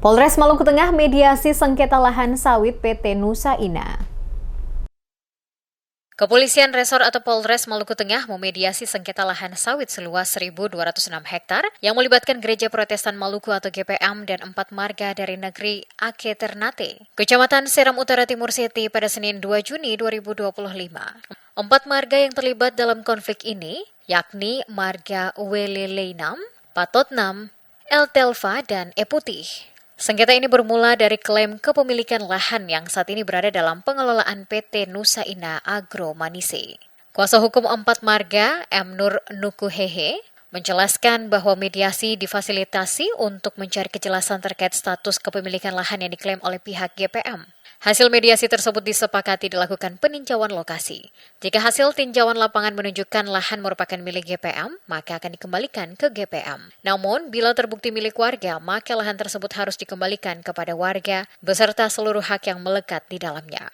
Polres Maluku Tengah mediasi sengketa lahan sawit PT Nusa Ina. Kepolisian Resor atau Polres Maluku Tengah memediasi sengketa lahan sawit seluas 1.206 hektar yang melibatkan Gereja Protestan Maluku atau GPM dan 4 marga dari negeri Aceh Ternate, Kecamatan Seram Utara Timur Sete pada Senin 2 Juni 2025. 4 marga yang terlibat dalam konflik ini yakni marga Weleleinam, Patotnam, El Telfa, dan Eputih. Sengketa ini bermula dari klaim kepemilikan lahan yang saat ini berada dalam pengelolaan PT Nusa Ina Agro Manise. Kuasa hukum 4 marga, M. Nur Nukuhehe, menjelaskan bahwa mediasi difasilitasi untuk mencari kejelasan terkait status kepemilikan lahan yang diklaim oleh pihak GPM. Hasil mediasi tersebut disepakati dilakukan peninjauan lokasi. Jika hasil tinjauan lapangan menunjukkan lahan merupakan milik GPM, maka akan dikembalikan ke GPM. Namun, bila terbukti milik warga, maka lahan tersebut harus dikembalikan kepada warga beserta seluruh hak yang melekat di dalamnya.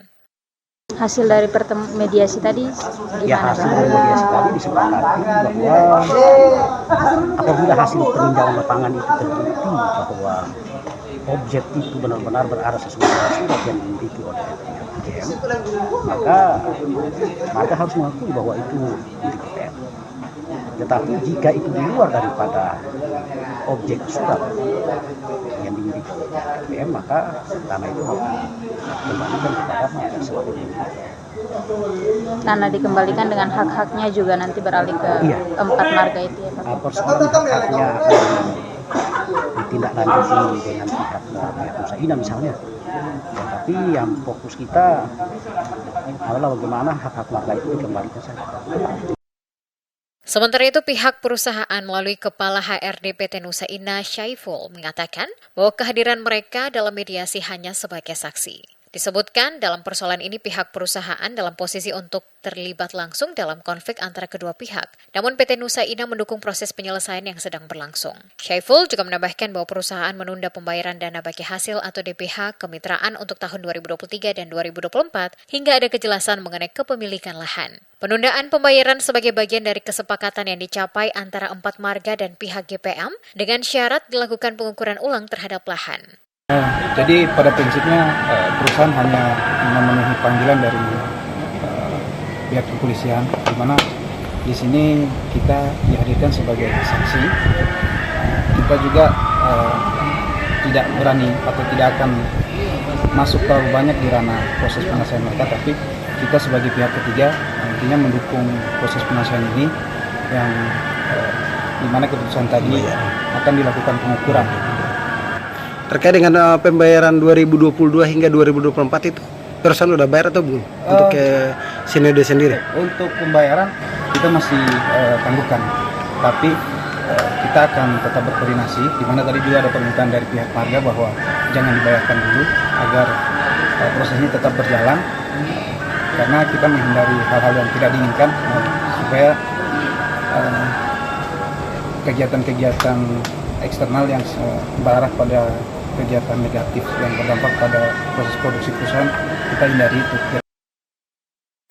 Hasil dari mediasi tadi gimana? Ya, hasil dari mediasi tadi disepakati bahwa apabila hasil peninjauan lapangan itu terbukti bahwa objek itu benar-benar berada sesuai dengan surat yang dimiliki oleh GPM, maka harus mengakui bahwa itu milik GPM. Tetapi jika itu di luar daripada objek surat yang dimiliki oleh GPM, maka tanah itu harus dikembalikan kepada marga sebagai milik. Tanah dikembalikan dengan hak-haknya juga nanti beralih ke 4 marga itu ya Pak? Persoalan hak-haknya ditindaklanjuti dengan pihak Nusa Ina misalnya. Tapi yang fokus kita adalah bagaimana hak-hak marga itu dikembalikan saja. Sementara itu, pihak perusahaan melalui Kepala HRD PT Nusa Ina, Syaiful, mengatakan bahwa kehadiran mereka dalam mediasi hanya sebagai saksi. Disebutkan dalam persoalan ini pihak perusahaan dalam posisi untuk terlibat langsung dalam konflik antara kedua pihak. Namun PT Nusa Ina mendukung proses penyelesaian yang sedang berlangsung. Syaiful juga menambahkan bahwa perusahaan menunda pembayaran dana bagi hasil atau DBH kemitraan untuk tahun 2023 dan 2024 hingga ada kejelasan mengenai kepemilikan lahan. Penundaan pembayaran sebagai bagian dari kesepakatan yang dicapai antara 4 marga dan pihak GPM dengan syarat dilakukan pengukuran ulang terhadap lahan. Jadi pada prinsipnya perusahaan hanya memenuhi panggilan dari pihak kepolisian, di mana di sini kita dihadirkan sebagai saksi. Kita juga tidak berani atau tidak akan masuk terlalu banyak di ranah proses penyelesaian mereka, tapi kita sebagai pihak ketiga nantinya mendukung proses penyelesaian ini yang di mana keputusan tadi akan dilakukan pengukuran. Terkait dengan pembayaran 2022 hingga 2024 itu, perusahaan udah bayar atau belum untuk ke Sinode sendiri? Untuk pembayaran kita masih tangguhkan, tapi kita akan tetap berkoordinasi, di mana tadi juga ada permintaan dari pihak marga bahwa jangan dibayarkan dulu agar proses ini tetap berjalan, karena kita menghindari hal-hal yang tidak diinginkan supaya kegiatan-kegiatan eksternal yang berarah pada kegiatan negatif yang berdampak pada proses produksi perusahaan, kita hindari itu.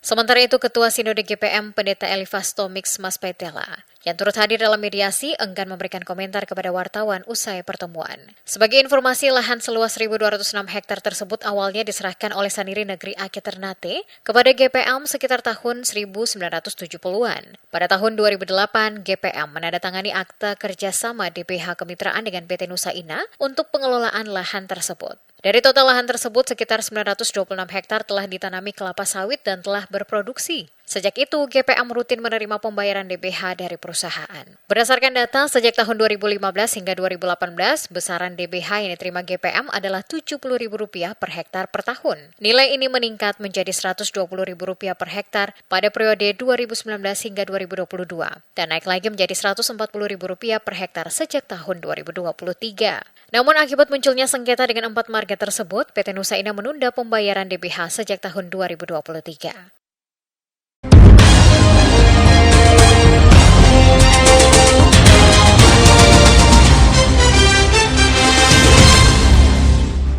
Sementara itu, Ketua Sinode GPM Pendeta Elifas Tomix Mas Petela, yang turut hadir dalam mediasi, enggan memberikan komentar kepada wartawan usai pertemuan. Sebagai informasi, lahan seluas 1.206 hektar tersebut awalnya diserahkan oleh Saniri Negeri Aceh Ternate kepada GPM sekitar tahun 1970-an. Pada tahun 2008, GPM menandatangani akta kerjasama DBH kemitraan dengan PT Nusa Ina untuk pengelolaan lahan tersebut. Dari total lahan tersebut, sekitar 926 hektar telah ditanami kelapa sawit dan telah berproduksi. Sejak itu, GPM rutin menerima pembayaran DBH dari perusahaan. Berdasarkan data, sejak tahun 2015 hingga 2018, besaran DBH yang diterima GPM adalah Rp70.000 per hektar per tahun. Nilai ini meningkat menjadi Rp120.000 per hektar pada periode 2019 hingga 2022, dan naik lagi menjadi Rp140.000 per hektar sejak tahun 2023. Namun akibat munculnya sengketa dengan 4 marga tersebut, PT Nusa Ina menunda pembayaran DBH sejak tahun 2023.